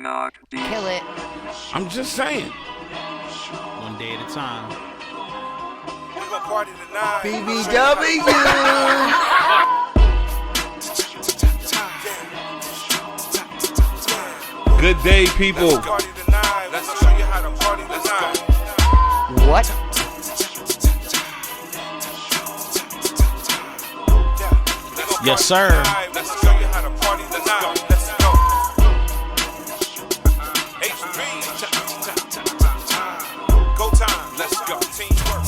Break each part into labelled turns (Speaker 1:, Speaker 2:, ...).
Speaker 1: Not
Speaker 2: Kill it.
Speaker 3: I'm just saying.
Speaker 4: One day at a time.
Speaker 5: We gon' party tonight.
Speaker 6: BBW.
Speaker 3: Good day, people.
Speaker 5: Let's party tonight. Let's show you how to party tonight.
Speaker 2: What?
Speaker 4: Yes, sir.
Speaker 5: Let's show you how to party tonight. Let's go. HB. Go time. Let's go. Teamwork.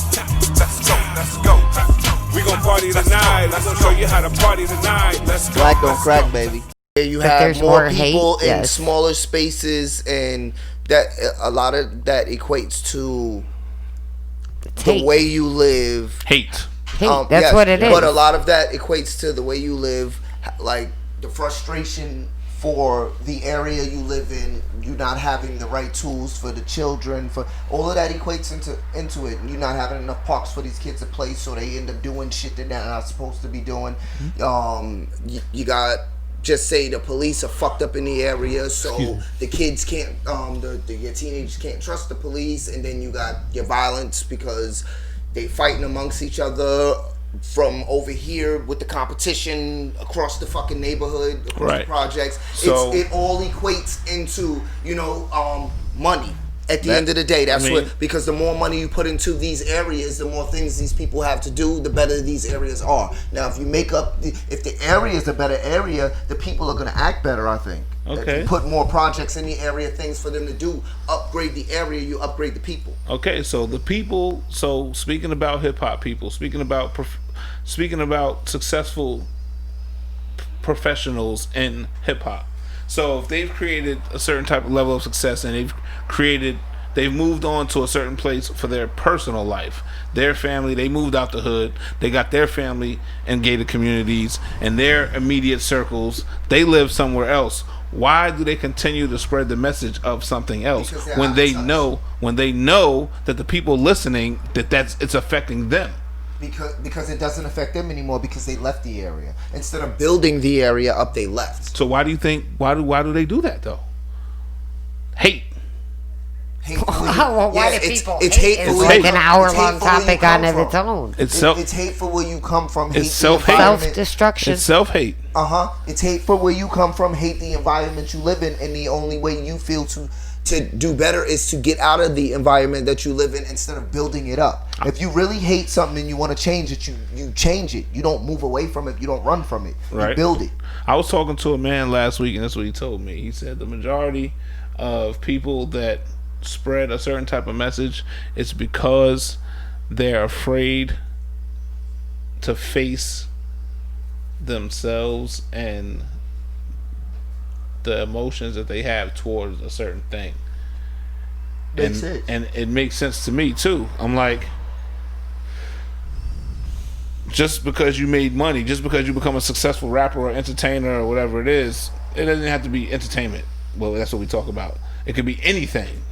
Speaker 5: Let's go. We gon' party tonight. Let's show you how to party tonight. Let's go.
Speaker 6: Black don't crack, baby. You
Speaker 2: But
Speaker 6: have
Speaker 2: there's
Speaker 6: more
Speaker 2: more
Speaker 6: people
Speaker 2: hate,
Speaker 6: in
Speaker 2: yes.
Speaker 6: smaller spaces, and that a lot of that equates to the
Speaker 2: Hate.
Speaker 6: way you live.
Speaker 3: Hate.
Speaker 2: Hate. That's
Speaker 6: yes,
Speaker 2: what it is.
Speaker 6: But a lot of that equates to the way you live, like the frustration for the area you live in, you not having the right tools for the children, for all of that equates into it. You not having enough parks for these kids to play, so they end up doing shit that they're not supposed to be doing. You got, just say the police are fucked up in the area, so the kids can't, your teenagers can't trust the police, and then you got your violence because they fighting amongst each other from over here with the competition across the fucking neighborhood, across
Speaker 3: Right.
Speaker 6: the projects.
Speaker 3: So-
Speaker 6: It all equates into, money. At the end of the day, that's because the more money you put into these areas, the more things these people have to do, the better these areas are. Now, if you if the area is a better area, the people are going to act better, I think.
Speaker 3: Okay.
Speaker 6: If you put more projects in the area, things for them to do, upgrade the area, you upgrade the people.
Speaker 3: Okay, so the people. So speaking about hip hop people, speaking about successful professionals in hip hop. So if they've created a certain type of level of success and they've moved on to a certain place for their personal life, their family, they moved out the hood, they got their family in gated communities and their immediate circles, they live somewhere else. Why do they continue to spread the message of something else when they know that the people listening it's affecting them?
Speaker 6: Because it doesn't affect them anymore because they left the area. Instead of building the area up, they left.
Speaker 3: So why do you think why do they do that though? Hate.
Speaker 2: Why do people
Speaker 6: it's
Speaker 2: hate?
Speaker 6: hateful.
Speaker 2: It's like
Speaker 3: hate.
Speaker 2: an hour-long
Speaker 6: It's hateful where you
Speaker 2: topic on
Speaker 6: come
Speaker 2: its
Speaker 6: from.
Speaker 2: own.
Speaker 6: It's hateful where you come from. Hate
Speaker 3: It's self-hate.
Speaker 2: Self-destruction.
Speaker 3: It's self-hate.
Speaker 6: It's hateful where you come from. Hate the environment you live in, and the only way you feel to do better is to get out of the environment that you live in instead of building it up. If you really hate something and you want to change it, you change it. You don't move away from it. You don't run from it.
Speaker 3: Right.
Speaker 6: You build it.
Speaker 3: I was talking to a man last week, and that's what he told me. He said the majority of people that spread a certain type of message, it's because they're afraid to face themselves and the emotions that they have towards a certain thing. And it makes sense to me too. I'm like, just because you made money, just because you become a successful rapper or entertainer or whatever it is, it doesn't have to be entertainment. Well, that's what we talk about. It could be anything.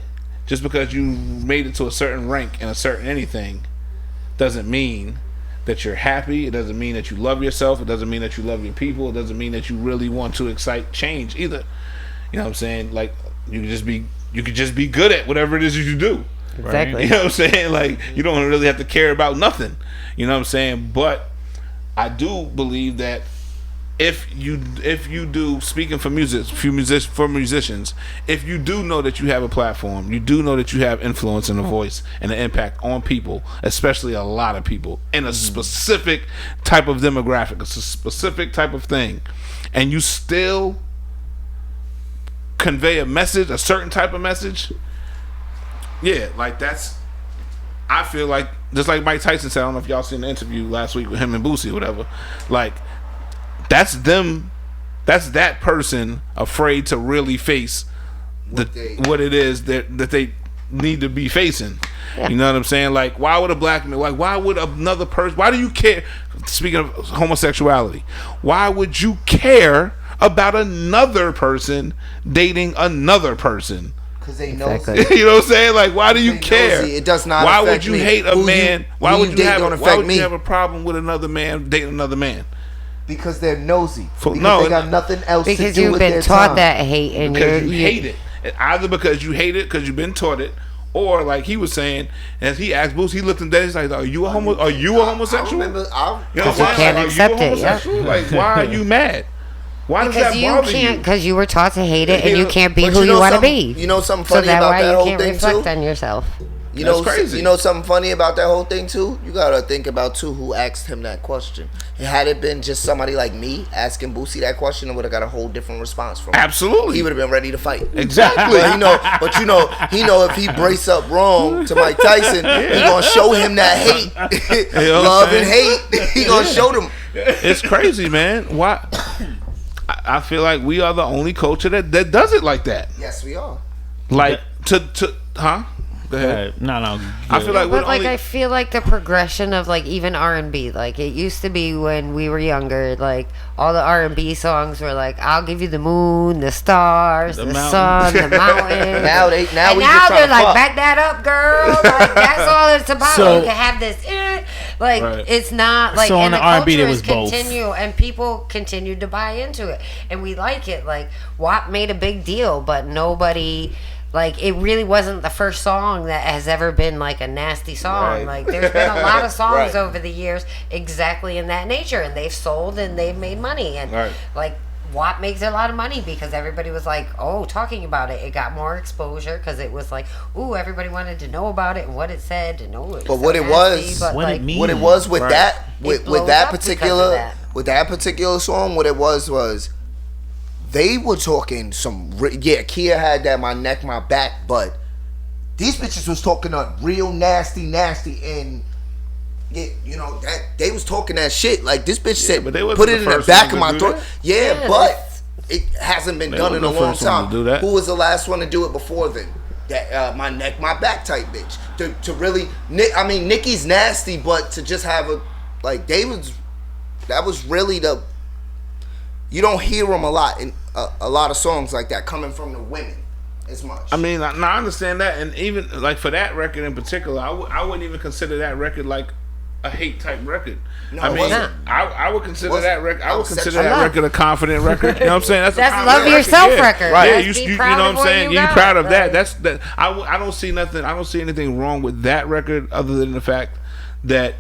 Speaker 3: Just because you made it to a certain rank in a certain anything doesn't mean that you're happy. It doesn't mean that you love yourself. It doesn't mean that you love your people. It doesn't mean that you really want to excite change either. You know what I'm saying? Like you could just be good at whatever it is that you do.
Speaker 2: Exactly.
Speaker 3: Right? You know what I'm saying? Like you don't really have to care about nothing. You know what I'm saying? But I do believe that if you do, speaking for musicians, if you do know that you have a platform, you do know that you have influence and a voice and an impact on people, especially a lot of people in a specific type of demographic, a specific type of thing, and you still convey a message, a certain type of message, like that's, I feel like, just like Mike Tyson said, I don't know if y'all seen the interview last week with him and Boosie or whatever, like that's that person afraid to really face what it is that they need to be facing. You know what I'm saying? Like, why would a black man, like, why would another person, why do you care? Speaking of homosexuality, why would you care about another person dating another person?
Speaker 6: Because they know.
Speaker 2: Exactly.
Speaker 3: You know what I'm saying? Like, why do you care?
Speaker 6: It does not.
Speaker 3: Why
Speaker 6: affect
Speaker 3: would you
Speaker 6: me.
Speaker 3: hate a man? Why would you have a problem with another man dating another man?
Speaker 6: Because they're nosy.
Speaker 3: They
Speaker 6: got nothing else to do
Speaker 2: Because you've
Speaker 6: with
Speaker 2: been
Speaker 6: their
Speaker 2: taught
Speaker 6: time.
Speaker 2: that hate and
Speaker 3: Because you hate it. either because you hate it because you've been taught it, or like he was saying, as he asked Boosie, he looked him dead. He's like, "Are you a homosexual?
Speaker 6: I remember.
Speaker 3: You know what I'm
Speaker 2: Because
Speaker 3: saying?
Speaker 2: you can't
Speaker 3: Like,
Speaker 2: accept
Speaker 3: are you a
Speaker 2: it, yeah.
Speaker 3: homosexual? Like, why are you mad? Why does
Speaker 2: Because
Speaker 3: that
Speaker 2: you
Speaker 3: bother
Speaker 2: can't,
Speaker 3: you?
Speaker 2: because you were taught to hate it, and you can't be
Speaker 6: But
Speaker 2: who you want to
Speaker 6: something-
Speaker 2: be.
Speaker 6: You know something
Speaker 2: So
Speaker 6: funny
Speaker 2: that's
Speaker 6: about
Speaker 2: why
Speaker 6: that
Speaker 2: you
Speaker 6: whole
Speaker 2: can't
Speaker 6: thing
Speaker 2: reflect
Speaker 6: too.
Speaker 2: on yourself.
Speaker 6: You
Speaker 3: That's
Speaker 6: know,
Speaker 3: crazy.
Speaker 6: You know something funny about that whole thing too. You gotta think about too who asked him that question. And had it been just somebody like me asking Boosie that question, I would have got a whole different response from him.
Speaker 3: Absolutely.
Speaker 6: He would have been ready to fight.
Speaker 3: Exactly.
Speaker 6: But he know if he brace up wrong to Mike Tyson, he gonna show him that hate,
Speaker 3: You know what
Speaker 6: love
Speaker 3: I'm
Speaker 6: and hate. He gonna show them.
Speaker 3: It's crazy, man. Why? I feel like we are the only culture that does it like that.
Speaker 6: Yes, we are.
Speaker 3: Like huh? Go ahead.
Speaker 4: No.
Speaker 3: I feel like we're
Speaker 2: But like
Speaker 3: only.
Speaker 2: I feel like the progression of like even R&B, like it used to be when we were younger, like all the R&B songs were like, I'll give you the moon, the stars, the sun, the mountain.
Speaker 6: Now we
Speaker 2: and now
Speaker 6: just trying
Speaker 2: they're
Speaker 6: to
Speaker 2: like,
Speaker 6: fuck.
Speaker 2: back that up, girl. Like that's all it's about.
Speaker 4: So-
Speaker 2: You can have this, like
Speaker 3: Right.
Speaker 2: it's not like.
Speaker 4: So on
Speaker 2: and
Speaker 4: the
Speaker 2: the
Speaker 4: R&B, there
Speaker 2: culture
Speaker 4: was
Speaker 2: is
Speaker 4: both.
Speaker 2: continue, and people continued to buy into it, and we like it. Like WAP made a big deal, but nobody. Like, it really wasn't the first song that has ever been, like, a nasty song.
Speaker 6: Right.
Speaker 2: Like, there's been a lot of songs
Speaker 6: Right.
Speaker 2: over the years exactly in that nature. And they've sold and they've made money. And,
Speaker 3: Right.
Speaker 2: like, WAP makes a lot of money because everybody was like, oh, talking about it. It got more exposure because it was like, ooh, everybody wanted to know about it and what it said. And, oh, it was
Speaker 6: But
Speaker 2: so
Speaker 6: what it
Speaker 2: nasty,
Speaker 6: was-
Speaker 2: but,
Speaker 4: What it
Speaker 2: like,
Speaker 4: means.
Speaker 6: What it was with
Speaker 3: Right.
Speaker 6: that, with
Speaker 2: blows
Speaker 6: that
Speaker 2: up because of
Speaker 6: particular,
Speaker 2: that.
Speaker 6: with that particular song, what it was they were talking some. Kia had that my neck, my back, but these bitches was talking a real nasty, and yeah, you know that they was talking that shit. Like this bitch said,
Speaker 3: but they wasn't
Speaker 6: put
Speaker 3: the
Speaker 6: it in the
Speaker 3: first
Speaker 6: back
Speaker 3: one
Speaker 6: of my
Speaker 3: to do
Speaker 6: throat.
Speaker 3: that.
Speaker 6: Yeah,
Speaker 2: Yeah,
Speaker 6: but
Speaker 2: that's-
Speaker 6: it hasn't been
Speaker 3: They
Speaker 6: done in a
Speaker 3: wasn't the
Speaker 6: long
Speaker 3: first one
Speaker 6: time.
Speaker 3: to do that.
Speaker 6: Who was the last one to do it before then? That my neck, my back type bitch. To really, I mean, Nicki's nasty, but to just have a like that was really the. You don't hear them a lot in a lot of songs like that coming from the women as much.
Speaker 3: I mean, I understand that, and even like for that record in particular, I wouldn't even consider that record like a hate type record.
Speaker 6: No,
Speaker 3: I
Speaker 6: it
Speaker 3: mean,
Speaker 6: wasn't.
Speaker 3: I would consider
Speaker 6: Wasn't.
Speaker 3: that record. I
Speaker 6: I
Speaker 3: would
Speaker 6: was
Speaker 3: consider
Speaker 6: sexual.
Speaker 3: that
Speaker 2: Love.
Speaker 3: record a confident record. You know what I'm saying?
Speaker 2: That's
Speaker 3: a confident
Speaker 2: love yourself
Speaker 3: yeah.
Speaker 2: record.
Speaker 3: Right?
Speaker 2: Yes,
Speaker 3: You
Speaker 2: be
Speaker 3: know
Speaker 2: proud
Speaker 3: what
Speaker 2: of
Speaker 3: I'm
Speaker 2: what
Speaker 3: saying?
Speaker 2: you
Speaker 3: You
Speaker 2: got.
Speaker 3: proud of that?
Speaker 2: Right.
Speaker 3: That's that. I don't see nothing. I don't see anything wrong with that record, other than the fact that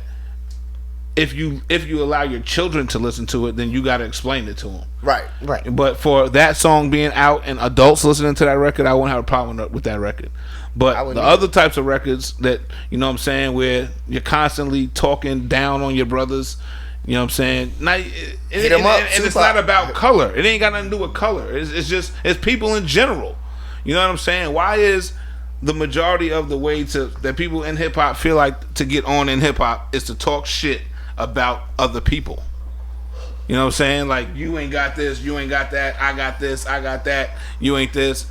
Speaker 3: if you allow your children to listen to it, then you got to explain it to them.
Speaker 6: right.
Speaker 2: Right.
Speaker 3: But for that song being out and adults listening to that record, I wouldn't have a problem with that record. But
Speaker 6: I
Speaker 3: the
Speaker 6: wouldn't
Speaker 3: other types of records that, you know what I'm saying, where you're constantly talking down on your brothers, you know what I'm saying?
Speaker 6: Hit 'em up,
Speaker 3: and it's
Speaker 6: Tupac.
Speaker 3: not about color. It ain't got nothing to do with color. It's just people in general. You know what I'm saying? Why is the majority of the way that people in hip hop feel like to get on in hip hop is to talk shit about other people? You know what I'm saying? Like, you ain't got this, you ain't got that, I got this, I got that, you ain't this.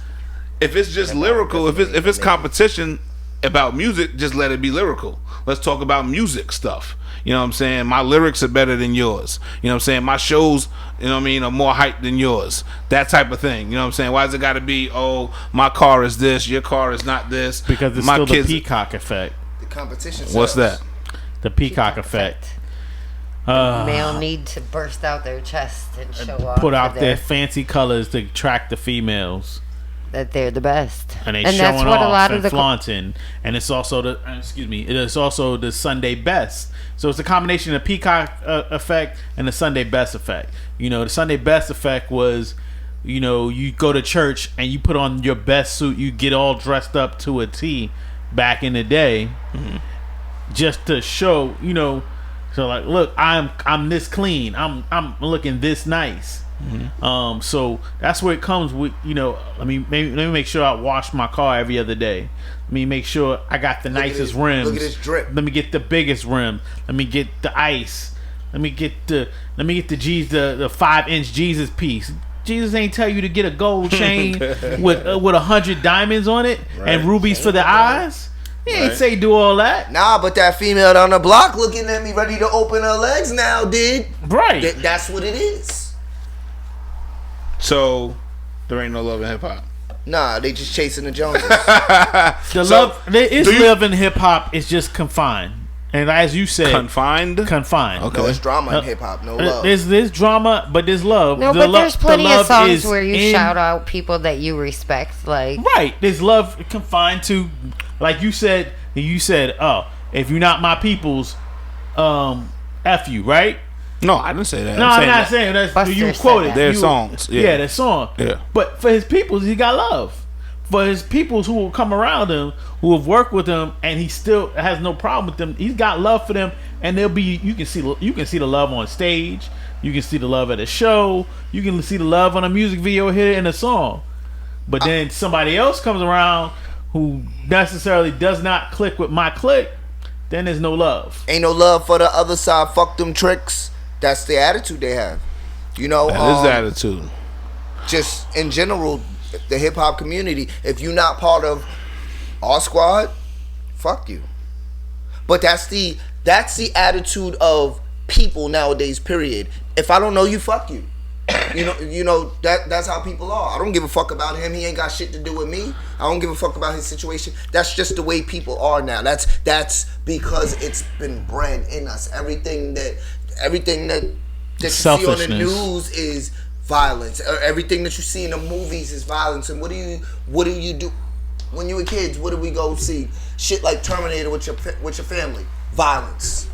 Speaker 3: If it's just lyrical, if it's competition about music, just let it be lyrical. Let's talk about music stuff. You know what I'm saying? My lyrics are better than yours. You know what I'm saying? My shows, you know what I mean, are more hype than yours. That type of thing. You know what I'm saying? Why does it got to be, oh, my car is this, your car is not this?
Speaker 4: Because it's
Speaker 3: my
Speaker 4: still
Speaker 3: kids.
Speaker 4: the peacock effect.
Speaker 6: The competition.
Speaker 3: What's
Speaker 6: sells.
Speaker 3: that?
Speaker 4: The peacock effect.
Speaker 2: Male need to burst out their chest and show off.
Speaker 4: Put out
Speaker 2: for
Speaker 4: their fancy colors to attract the females.
Speaker 2: that they're the best.
Speaker 4: And they
Speaker 2: that's
Speaker 4: showing
Speaker 2: what
Speaker 4: off
Speaker 2: a lot
Speaker 4: and
Speaker 2: of the
Speaker 4: flaunting. And it's also the it is also the Sunday best. So it's a combination of peacock effect and the Sunday best effect. You know, the Sunday best effect was, you know, you go to church and you put on your best suit, you get all dressed up to a T back in the day, just to show, you know, so like, look, I'm this clean, I'm looking this nice. So that's where it comes with, you know, let me make sure I wash my car every other day. Let me make sure I got the nicest rims.
Speaker 6: Look at this drip.
Speaker 4: Let me get the biggest rim. Let me get the ice. Let me get the the 5-inch Jesus piece. Jesus ain't tell you to get a gold chain with 100 diamonds on it and rubies for the eyes. He ain't say do all that.
Speaker 6: Nah, but that female down the block looking at me ready to open her legs now, dude.
Speaker 4: Right.
Speaker 6: That's what it is.
Speaker 3: So there ain't no love in hip hop.
Speaker 6: Nah, they just chasing the Joneses.
Speaker 4: There is
Speaker 3: do you-
Speaker 4: love in hip hop. It's just confined. And as you said,
Speaker 3: confined.
Speaker 4: Okay.
Speaker 6: No, it's drama in hip hop. No love.
Speaker 4: There's drama, but there's love.
Speaker 2: No, but there's plenty of songs where you shout out people that you respect. Like,
Speaker 4: right, there's love confined to, like you said. Oh, if you're not my people's, F you, right?
Speaker 3: No, I didn't say that.
Speaker 4: No, I'm not saying that's
Speaker 2: Buster
Speaker 4: you
Speaker 2: said
Speaker 4: quoted
Speaker 2: that.
Speaker 3: Their songs. Yeah,
Speaker 4: their song.
Speaker 3: Yeah.
Speaker 4: But for his peoples, he got love. For his peoples who will come around him, who have worked with him, and he still has no problem with them. He's got love for them, and they'll be. You can see the love on stage. You can see the love at a show. You can see the love on a music video here in a song. But then somebody else comes around who necessarily does not click with my click. Then there's no love.
Speaker 6: Ain't no love for the other side. Fuck them tricks. That's the attitude they have. You know,
Speaker 3: that is the attitude.
Speaker 6: Just in general, the hip hop community. If you're not part of our squad, fuck you. But that's the attitude of people nowadays. Period. If I don't know you, fuck you. You know that's how people are. I don't give a fuck about him. He ain't got shit to do with me. I don't give a fuck about his situation. That's just the way people are now. That's because it's been bred in us. Everything that you see on the news is violence. Everything that you see in the movies is violence. And what do you do when you were kids? What did we go see? Shit like Terminator with your family. Violence.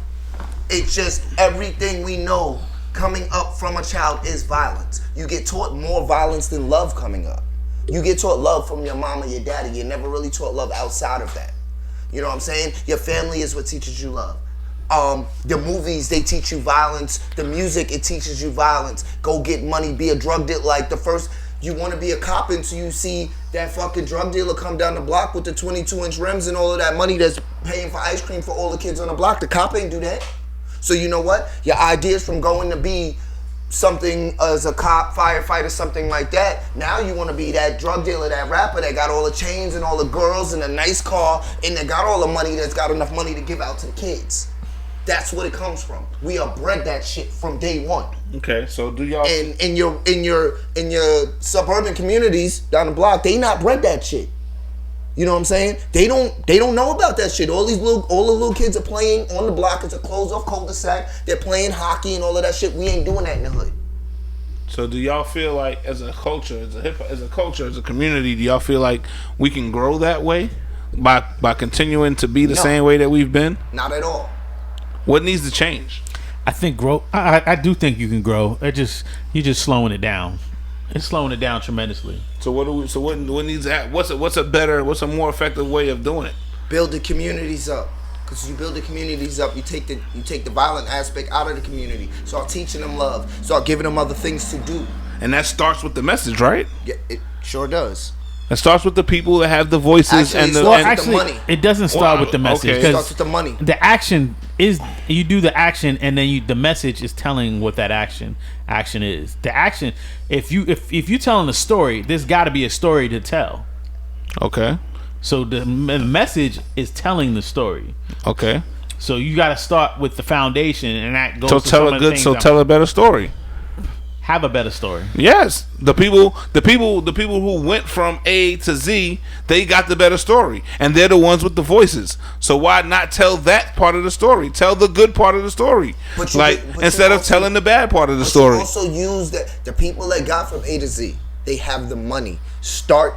Speaker 6: It's just everything we know coming up from a child is violence. You get taught more violence than love coming up. You get taught love from your mom or your daddy. You're never really taught love outside of that. You know what I'm saying? Your family is what teaches you love. The movies, they teach you violence. The music, it teaches you violence. Go get money, be a drug dealer. Like you want to be a cop until you see that fucking drug dealer come down the block with the 22-inch rims and all of that money that's paying for ice cream for all the kids on the block. The cop ain't do that. So you know what? Your ideas from going to be something as a cop, firefighter, something like that. Now you want to be that drug dealer, that rapper that got all the chains and all the girls and a nice car and that got all the money, that's got enough money to give out to the kids. That's what it comes from. We are bred that shit from day one.
Speaker 3: Okay, so do y'all
Speaker 6: in your suburban communities down the block, they not bred that shit. You know what I'm saying? They don't know about that shit. All the little kids are playing on the block. It's a closed off cul-de-sac. They're playing hockey and all of that shit. We ain't doing that in the hood.
Speaker 3: So do y'all feel like as a culture, as a community, do y'all feel like we can grow that way by continuing to be the same way that we've been?
Speaker 6: Not at all. What
Speaker 3: needs to change?
Speaker 4: I think grow. I do think you can grow. You're just slowing it down. It's slowing it down tremendously.
Speaker 3: So what needs that? What's a more effective way of doing it?
Speaker 6: Build the communities up. Because you build the communities up, you take the violent aspect out of the community. Start teaching them love. Start giving them other things to do.
Speaker 3: And that starts with the message, right?
Speaker 6: Yeah, it sure does.
Speaker 3: It starts with the people that have the voices and the
Speaker 6: money.
Speaker 4: It doesn't start with the message.
Speaker 3: Okay.
Speaker 6: It starts with the money.
Speaker 4: The action is, you do the action, and then the message is telling what that action is. The action, if you're telling a story, there's got to be a story to tell.
Speaker 3: Okay.
Speaker 4: So the message is telling the story.
Speaker 3: Okay.
Speaker 4: So you got to start with the foundation, and that goes.
Speaker 3: Tell a better story.
Speaker 4: Have a better story.
Speaker 3: Yes, the people who went from A to Z, they got the better story, and they're the ones with the voices. So why not tell that part of the story? Tell the good part of the story, instead of telling the bad part of the story.
Speaker 6: You also use the people that got from A to Z. They have the money.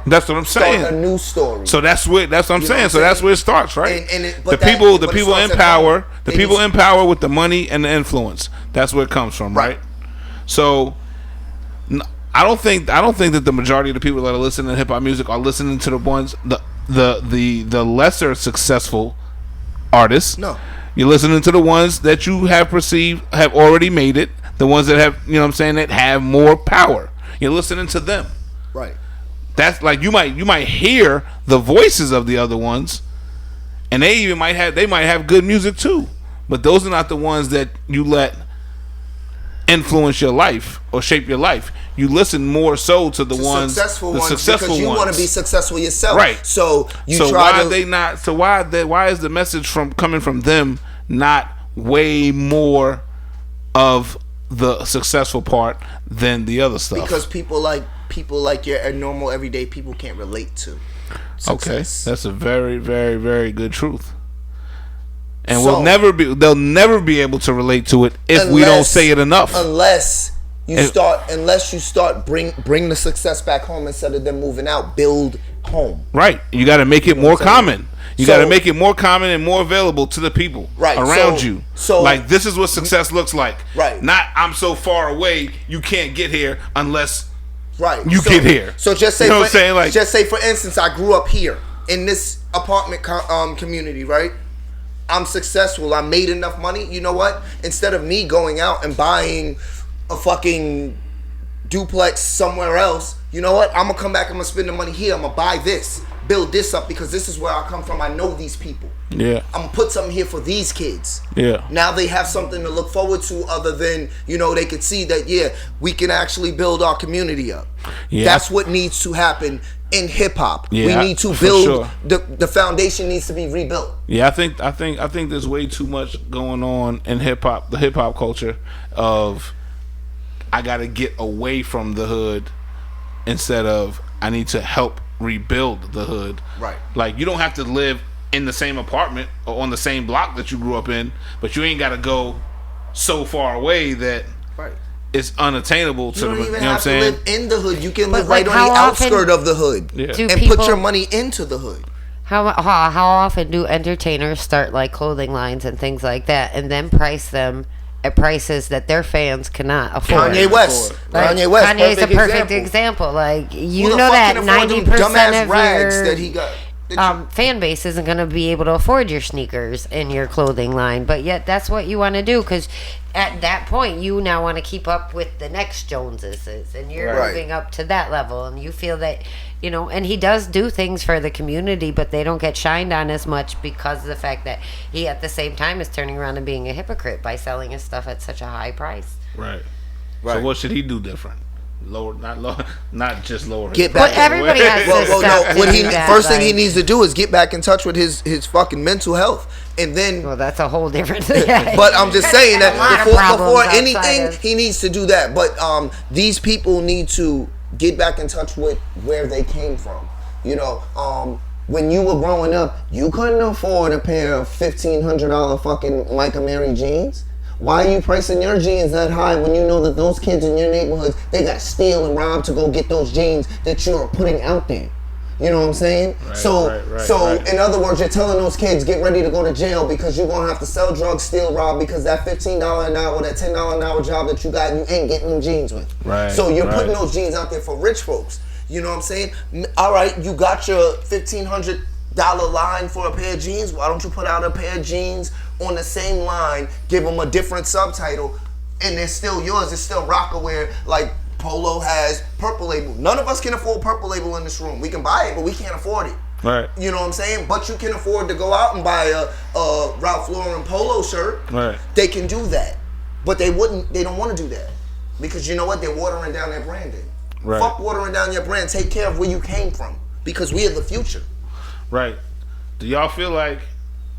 Speaker 3: That's what I'm saying.
Speaker 6: Start a new story.
Speaker 3: So that's what I'm saying. So that's where it starts, right? The people in power with the money and the influence. That's where it comes from, right? So I don't think that the majority of the people that are listening to hip hop music are listening to the ones the lesser successful artists.
Speaker 6: No.
Speaker 3: You're listening to the ones that you have perceived have already made it, the ones that have, you know what I'm saying, that have more power. You're listening to them.
Speaker 6: Right.
Speaker 3: That's like you might hear the voices of the other ones, and they might have good music too. But those are not the ones that you let influence your life or shape your life. You listen more so to the successful ones
Speaker 6: because you want to be successful yourself,
Speaker 3: right?
Speaker 6: So
Speaker 3: why is the message coming from them not way more of the successful part than the other stuff?
Speaker 6: Because people like your normal everyday people can't relate to success.
Speaker 3: Okay, that's a very, very, very good truth. And they'll never be able to relate to it if we don't say it enough.
Speaker 6: Unless you start bring the success back home instead of them moving out. Build home.
Speaker 3: Right. You got to make it more common. You got to make it more common and more available to the people around you. So, like, this is what success looks like.
Speaker 6: Right.
Speaker 3: Not I'm so far away you can't get here unless you get here.
Speaker 6: So just say,
Speaker 3: you know what I'm saying? Like,
Speaker 6: just say, for instance, I grew up here in this apartment community, right? I'm successful. I made enough money. You know what? Instead of me going out and buying a fucking duplex somewhere else, you know what? I'm going to come back. I'm going to spend the money here. I'm going to buy this. Build this up because this is where I come from. I know these people.
Speaker 3: Yeah.
Speaker 6: I'm gonna put something here for these kids.
Speaker 3: Yeah.
Speaker 6: Now they have something to look forward to other than, they could see that, we can actually build our community up. Yeah. That's what needs to happen in hip hop. Yeah, we need to build the foundation needs to be rebuilt.
Speaker 3: Yeah, I think there's way too much going on in hip hop, the hip hop culture of I gotta get away from the hood instead of I need to help rebuild the hood.
Speaker 6: Right.
Speaker 3: Like, you don't have to live in the same apartment or on the same block that you grew up in, but you ain't got to go so far away that it's unattainable to
Speaker 6: you don't
Speaker 3: the,
Speaker 6: even
Speaker 3: you know
Speaker 6: have
Speaker 3: what I'm saying?
Speaker 6: to live in the hood. You can live right on the outskirt of the hood and put your money into the hood.
Speaker 2: How often do entertainers start like clothing lines and things like that and then price them at prices that their fans cannot afford?
Speaker 6: Kanye West.
Speaker 2: Like, Kanye's a perfect example. Like, you know that 90% of
Speaker 6: rags that he got.
Speaker 2: Fan base isn't going to be able to afford your sneakers and your clothing line, but yet that's what you want to do, because at that point you now want to keep up with the next Joneses, and you're moving up to that level, and you feel that, and he does do things for the community, but they don't get shined on as much because of the fact that he at the same time is turning around and being a hypocrite by selling his stuff at such a high price.
Speaker 3: Right. So what should he do different? Not just lower.
Speaker 6: Get back.
Speaker 2: But everybody has
Speaker 6: first thing he needs to do is get back in touch with his fucking mental health, and then.
Speaker 2: Well, that's a whole different thing.
Speaker 6: But I'm just saying that before anything, he needs to do that. But these people need to get back in touch with where they came from. When you were growing up, you couldn't afford a pair of $1,500 fucking Micah Mary jeans. Why are you pricing your jeans that high when you know that those kids in your neighborhoods, they got steal and rob to go get those jeans that you're putting out there? You know what I'm saying? So in other words, you're telling those kids, get ready to go to jail because you're going to have to sell drugs, steal, rob, because that $15 an hour, that $10 an hour job that you got, you ain't getting them jeans with. So you're putting those jeans out there for rich folks. You know what I'm saying? All right, you got your $1,500 line for a pair of jeans. Why don't you put out a pair of jeans on the same line, give them a different subtitle, and they're still yours. It's still Rockaware, like Polo has Purple Label. None of us can afford Purple Label in this room. We can buy it, but we can't afford it.
Speaker 3: Right.
Speaker 6: You know what I'm saying? But you can afford to go out and buy a Ralph Lauren Polo shirt.
Speaker 3: Right.
Speaker 6: They can do that, but they don't want to do that because you know what? They're watering down their branding.
Speaker 3: Right.
Speaker 6: Fuck watering down your brand. Take care of where you came from because we are the future.
Speaker 3: Right. Do y'all feel like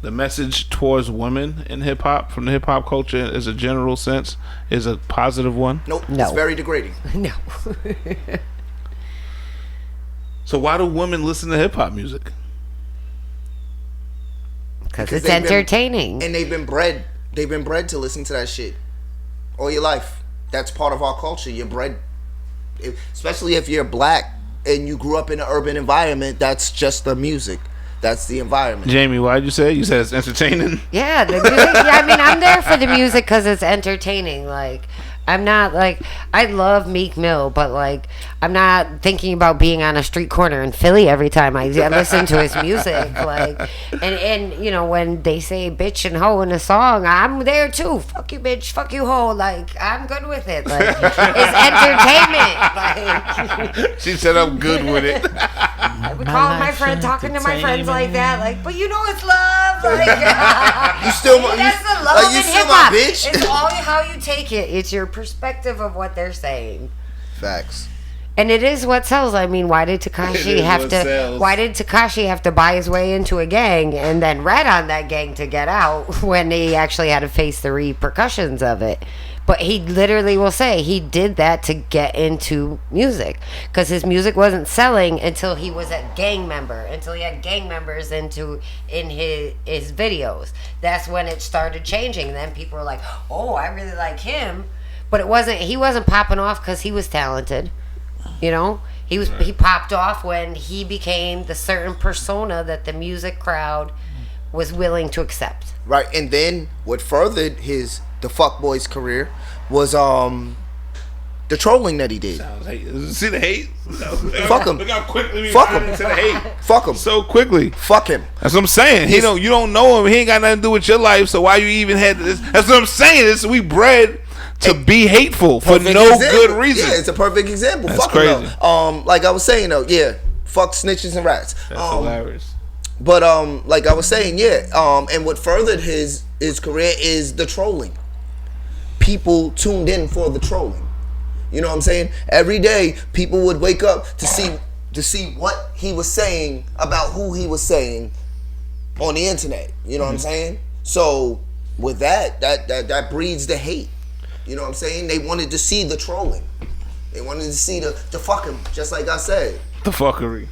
Speaker 3: the message towards women in hip hop from the hip hop culture as a general sense is a positive one?
Speaker 6: Nope.
Speaker 2: No.
Speaker 6: It's very degrading.
Speaker 2: No.
Speaker 3: So why do women listen to hip hop music?
Speaker 2: Because it's entertaining.
Speaker 6: And they've been bred to listen to that shit all your life. That's part of our culture. You're bred, especially if you're black and you grew up in an urban environment, that's just the music. That's the environment.
Speaker 3: Jamie, why'd you say? You said it's entertaining?
Speaker 2: Yeah, the music. I mean, I'm there for the music because it's entertaining. Like, I'm not like, I love Meek Mill, but like, I'm not thinking about being on a street corner in Philly every time I listen to his music. Like, and when they say bitch and hoe in a song, I'm there too. Fuck you, bitch. Fuck you, hoe. Like, I'm good with it. Like, it's entertainment. Like,
Speaker 3: she said I'm good with it.
Speaker 2: Calling my friend, talking to my friends like that. Like, but it's love. Like,
Speaker 6: that's the love
Speaker 2: in hip hop. It's all how you take it. It's your perspective of what they're saying.
Speaker 6: Facts.
Speaker 2: And it is what sells. I mean, why did Tekashi have to buy his way into a gang and then rat on that gang to get out when he actually had to face the repercussions of it? But he literally will say he did that to get into music because his music wasn't selling until he was a gang member, until he had gang members in his videos. That's when it started changing. And then people were like, "Oh, I really like him," but he wasn't popping off because he was talented. You know, he popped off when he became the certain persona that the music crowd was willing to accept.
Speaker 6: Right, and then what furthered the fuckboy's career was the trolling that he did.
Speaker 3: See the hate?
Speaker 6: Fuck him.
Speaker 3: Look how quickly we
Speaker 6: Fuck him.
Speaker 3: into the hate.
Speaker 6: Fuck him.
Speaker 3: So quickly.
Speaker 6: Fuck him.
Speaker 3: That's what I'm saying. You don't know him. He ain't got nothing to do with your life. So why you even had this? That's what I'm saying. We bred to be hateful for no good reason.
Speaker 6: Yeah, it's a perfect example.
Speaker 3: That's
Speaker 6: fuck
Speaker 3: crazy.
Speaker 6: him though. Like I was saying though, yeah, fuck snitches and rats.
Speaker 3: That's hilarious.
Speaker 6: But like I was saying, yeah, and what furthered his career is the trolling. People tuned in for the trolling. You know what I'm saying? Every day, people would wake up to see what he was saying about who he was saying on the internet. You know what I'm saying? So with that breeds the hate. You know what I'm saying? They wanted to see the trolling. They wanted to see the fuck him, just like I said.
Speaker 3: The fuckery.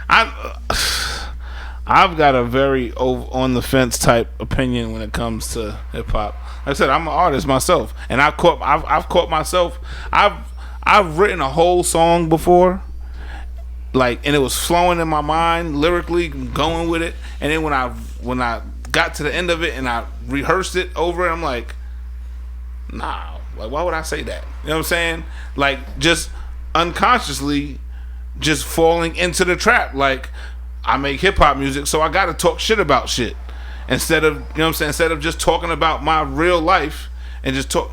Speaker 3: I've got a very on the fence type opinion when it comes to hip hop. Like I said, I'm an artist myself, and I've caught myself. I've written a whole song before, like, and it was flowing in my mind lyrically, going with it. And then when I got to the end of it and I rehearsed it over, I'm like, nah, like why would I say that? You know what I'm saying? Like just unconsciously, just falling into the trap. Like I make hip hop music, so I gotta talk shit about shit. Instead of, you know what I'm saying, instead of just talking about my real life and just talk,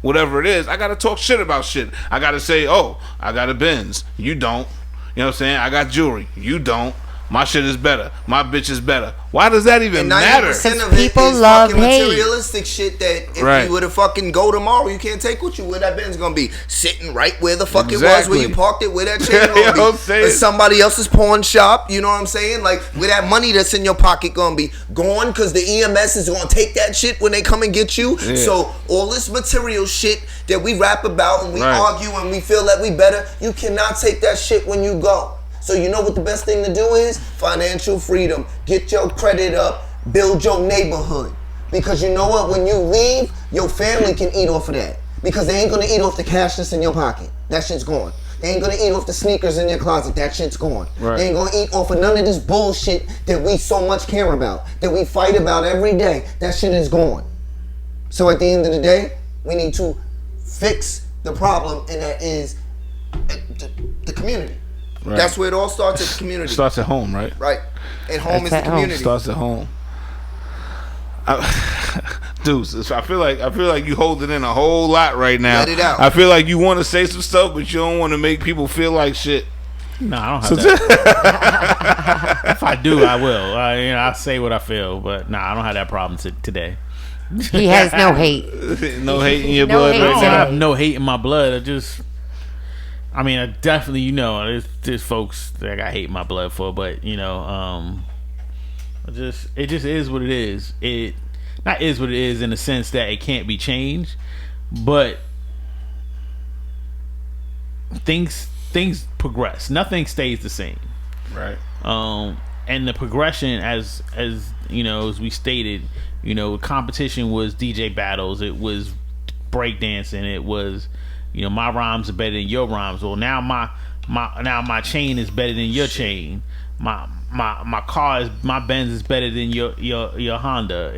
Speaker 3: whatever it is, I gotta talk shit about shit. I gotta say, oh, I got a Benz, you don't. You know what I'm saying? I got jewelry, you don't. My shit is better. My bitch is better. Why does that even matter?
Speaker 6: 90% of it
Speaker 2: people
Speaker 6: is
Speaker 2: love
Speaker 6: fucking
Speaker 2: hate.
Speaker 6: materialistic shit that if you were to fucking go tomorrow, you can't take with you. Where that Benz gonna be? Sitting right where the fuck it was, where you parked it, where that chain gonna be. It's somebody else's pawn shop, you know what I'm saying? Like, where that money that's in your pocket gonna be gone, because the EMS is gonna take that shit when they come and get you. Yeah. So, all this material shit that we rap about and we argue and we feel that we better, you cannot take that shit when you go. So you know what the best thing to do is? Financial freedom. Get your credit up. Build your neighborhood. Because you know what? When you leave, your family can eat off of that. Because they ain't going to eat off the cash that's in your pocket. That shit's gone. They ain't going to eat off the sneakers in your closet. That shit's gone. Right. They ain't going to eat off of none of this bullshit that we so much care about. That we fight about every day. That shit is gone. So at the end of the day, we need to fix the problem, and that is the community. Right. That's where it all starts, at the community.
Speaker 3: It starts at home, right?
Speaker 6: Right. And home is the community.
Speaker 3: It starts at home. Dude, I feel like you holding in a whole lot right now.
Speaker 6: Let it out.
Speaker 3: I feel like you want to say some stuff, but you don't want to make people feel like shit.
Speaker 4: No, I don't have that. If I do, I will. I say what I feel, but I don't have that problem today.
Speaker 2: He has no hate.
Speaker 3: No hate in your blood.
Speaker 4: I don't have no hate in my blood. I definitely, there's folks that I got hate in my blood for, but it just is what it is. It not is what it is in the sense that it can't be changed, but things progress. Nothing stays the same.
Speaker 3: Right.
Speaker 4: And the progression, as we stated, competition was DJ battles. It was breakdancing. It was, my rhymes are better than your rhymes. Well, now my chain is better than your chain. My car is, my Benz is better than your Honda.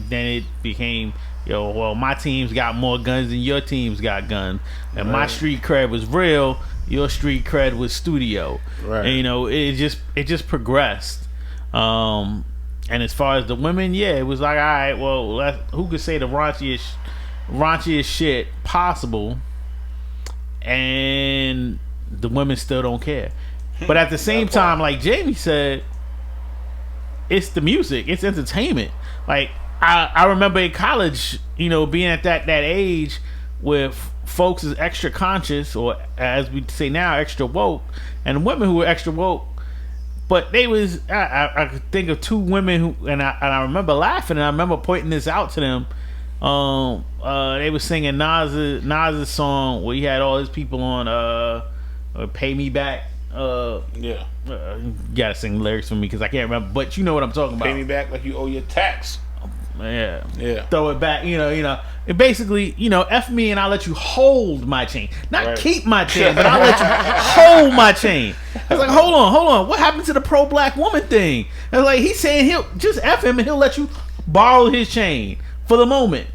Speaker 4: Then it became, my team's got more guns than your team's got guns. And my street cred was real. Your street cred was studio. Right. And it just progressed. And as far as the women, it was like, all right, well, who could say the raunchiest shit possible, and the women still don't care. But at the same time, like Jamie said, it's the music, it's entertainment. Like I remember in college, being at that age with folks is extra conscious, or as we say now, extra woke, and women who were extra woke. But they was I could think of two women who, and I remember laughing, and I remember pointing this out to them. They was singing Nas's song where he had all his people on "Pay Me Back." You gotta sing lyrics for me because I can't remember, but you know what I'm talking about.
Speaker 3: Pay me back like you owe your tax.
Speaker 4: Yeah. Throw it back, you know. And basically, F me and I'll let you hold my chain. Not keep my chain, but I'll let you hold my chain. I was like, hold on. What happened to the pro-black woman thing? I was like, he's saying he'll just F him and he'll let you borrow his chain for the moment.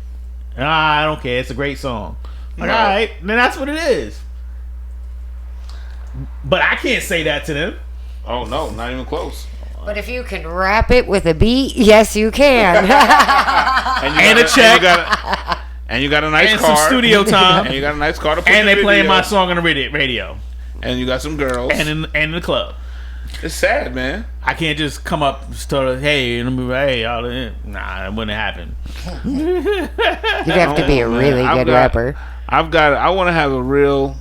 Speaker 4: I don't care. It's a great song. Like, all right, then that's what it is. But I can't say that to them.
Speaker 3: Oh, no, not even close.
Speaker 2: But if you can rap it with a beat, yes, you can.
Speaker 4: and a check.
Speaker 3: And you got a nice
Speaker 4: and
Speaker 3: car.
Speaker 4: Some studio time.
Speaker 3: And you got a nice car to put
Speaker 4: and they playing my
Speaker 3: video.
Speaker 4: song on the radio.
Speaker 3: And you got some girls.
Speaker 4: And in the club.
Speaker 3: It's sad, man.
Speaker 4: I can't just come up and start, hey, y'all. Nah, that wouldn't happen.
Speaker 2: You'd have to be a really good rapper.
Speaker 3: I want to have a real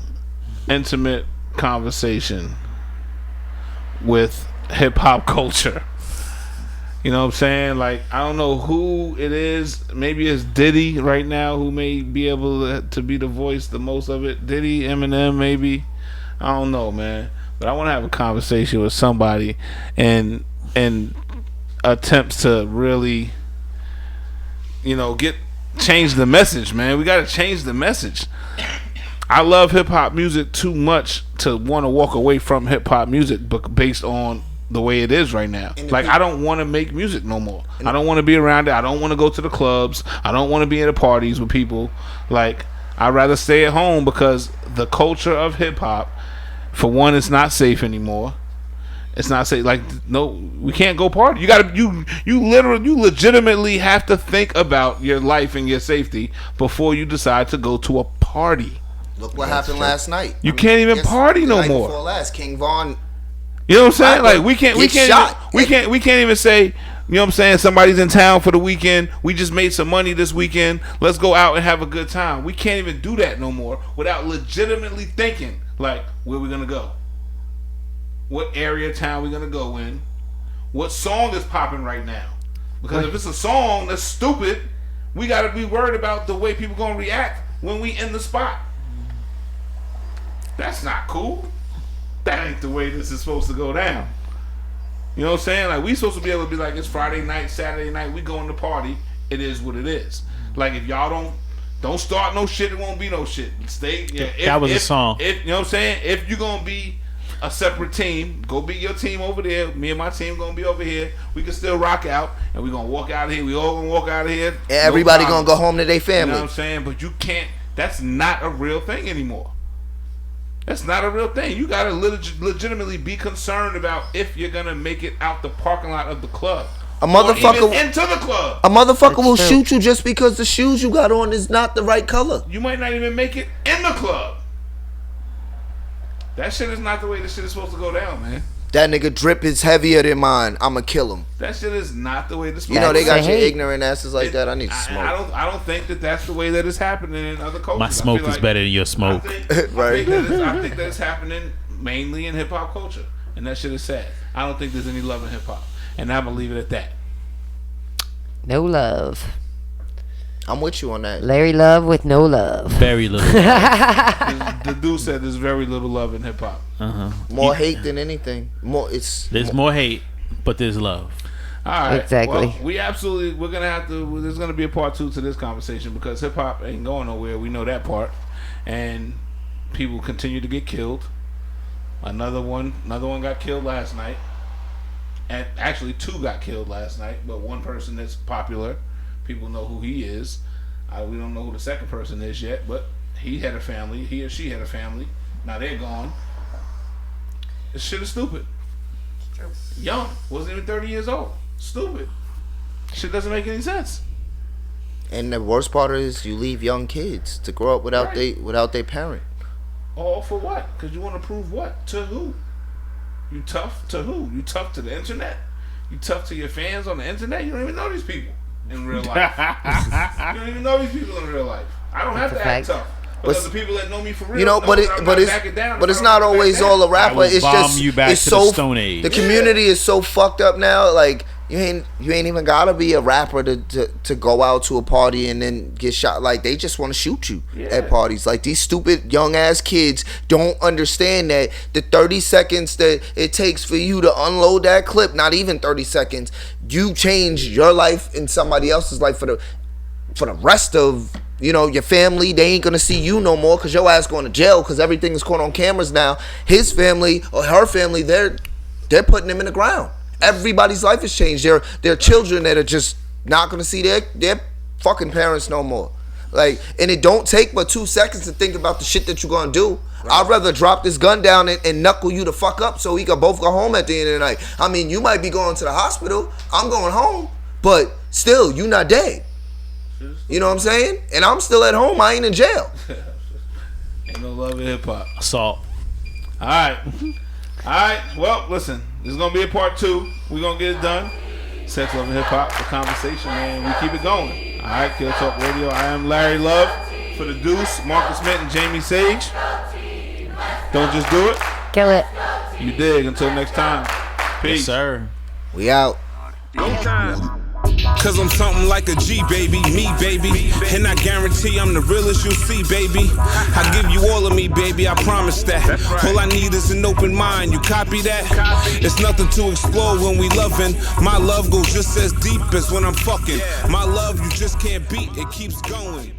Speaker 3: intimate conversation with hip hop culture. You know what I'm saying? Like, I don't know who it is. Maybe it's Diddy right now who may be able to be the voice the most of it. Diddy, Eminem, maybe. I don't know, man. But I want to have a conversation with somebody and attempts to really, change the message, man. We got to change the message. I love hip hop music too much to want to walk away from hip hop music based on the way it is right now. Like, I don't want to make music no more. I don't want to be around it. I don't want to go to the clubs. I don't want to be at the parties with people. Like, I'd rather stay at home because the culture of hip hop, for one, it's not safe anymore. It's not safe. Like, no, we can't go party. You legitimately have to think about your life and your safety before you decide to go to a party.
Speaker 6: Look what happened last night.
Speaker 3: You can't even party no more.
Speaker 6: Before last, King Von.
Speaker 3: You know what I'm saying? Like, we can't even say, you know what I'm saying, somebody's in town for the weekend. We just made some money this weekend. Let's go out and have a good time. We can't even do that no more without legitimately thinking, like, where we gonna go? What area of town we gonna go in? What song is popping right now? Because if it's a song that's stupid, we gotta be worried about the way people gonna react when we in the spot. That's not cool. That ain't the way this is supposed to go down. You know what I'm saying? Like, we supposed to be able to be like, it's Friday night, Saturday night, we going to party. It is what it is. Like, if y'all don't start no shit, it won't be no shit. Stay. Yeah,
Speaker 4: that was a song.
Speaker 3: If you know what I'm saying? If you're gonna be a separate team, go be your team over there. Me and my team gonna be over here. We can still rock out, and we gonna walk out of here. We all gonna walk out of here.
Speaker 6: Everybody gonna go home to their family.
Speaker 3: You know what I'm saying? But you can't. That's not a real thing anymore. That's not a real thing. You gotta legitimately be concerned about if you're gonna make it out the parking lot of the club.
Speaker 6: A motherfucker
Speaker 3: or even into the club.
Speaker 6: A motherfucker will shoot you just because the shoes you got on is not the right color.
Speaker 3: You might not even make it in the club. That shit is not the way this shit is supposed to go down, man.
Speaker 6: That nigga drip is heavier than mine. I'ma kill him.
Speaker 3: That shit is not the way this.
Speaker 6: You know they got your ignorant asses like that. I need to smoke.
Speaker 3: I don't think that that's the way that it's happening in other cultures.
Speaker 4: My smoke is better than your smoke.
Speaker 6: Right.
Speaker 3: I think that it's happening mainly in hip hop culture, and that shit is sad. I don't think there's any love in hip hop, and I'm gonna leave it at that.
Speaker 2: No love.
Speaker 6: I'm with you on that.
Speaker 2: Larry Love with no love.
Speaker 4: Very little.
Speaker 3: The dude said there's very little love in hip hop.
Speaker 6: More hate than anything.
Speaker 4: There's more hate, but there's love.
Speaker 3: All right.
Speaker 2: Exactly.
Speaker 3: Well, we're gonna have to. There's gonna be a part 2 to this conversation because hip hop ain't going nowhere. We know that part, and people continue to get killed. Another one got killed last night, and actually 2 got killed last night. But one person that's popular, people know who he is. We don't know who the second person is yet, but he had a family. He or she had a family. Now they're gone. This shit is stupid. Young, wasn't even 30 years old. Stupid. Shit doesn't make any sense.
Speaker 6: And the worst part is you leave young kids to grow up without their parent.
Speaker 3: All for what? Because you want to prove what? To who? You tough to who? You tough to the internet? You tough to your fans on the internet? You don't even know these people in real life. You don't even know these people in real life. I don't have to act tough. But the people that know me for real,
Speaker 6: you know, but it's not always all a rapper. It's just
Speaker 4: you back
Speaker 6: it's
Speaker 4: to
Speaker 6: so
Speaker 4: the Stone Age.
Speaker 6: the community is so fucked up now. Like you ain't even gotta be a rapper to go out to a party and then get shot. Like they just want to shoot you at parties. Like these stupid young ass kids don't understand that the 30 seconds that it takes for you to unload that clip, not even 30 seconds, you change your life and somebody else's life for the rest of, you know, your family. They ain't gonna see you no more because your ass going to jail because everything is caught on cameras now. His family or her family, they're putting him in the ground. Everybody's life has changed. They're children that are just not gonna see their fucking parents no more. Like, and it don't take but 2 seconds to think about the shit that you're gonna do. I'd rather drop this gun down and knuckle you the fuck up so we can both go home at the end of the night. I mean, you might be going to the hospital. I'm going home, but still, you not dead. You know what I'm saying? And I'm still at home. I ain't in jail.
Speaker 3: Ain't no love in hip hop.
Speaker 4: Assault.
Speaker 3: All right. Well, listen. This is gonna be a part 2. We're gonna get it done. Sex, love, and hip hop. The conversation, man. We keep it going. All right. Kill Talk Radio. I am Larry Love for the Deuce, Marcus Mint, and Jamie Sage. Don't just do it.
Speaker 2: Kill it.
Speaker 3: You dig. Until next time. Peace.
Speaker 4: Yes, sir.
Speaker 6: We out.
Speaker 5: Cause I'm something like a G, baby, me, baby. And I guarantee I'm the realest you'll see, baby. I give you all of me, baby, I promise that. All I need is an open mind, you copy that? It's nothing to explore when we loving. My love goes just as deep as when I'm fucking. My love you just can't beat, it keeps going.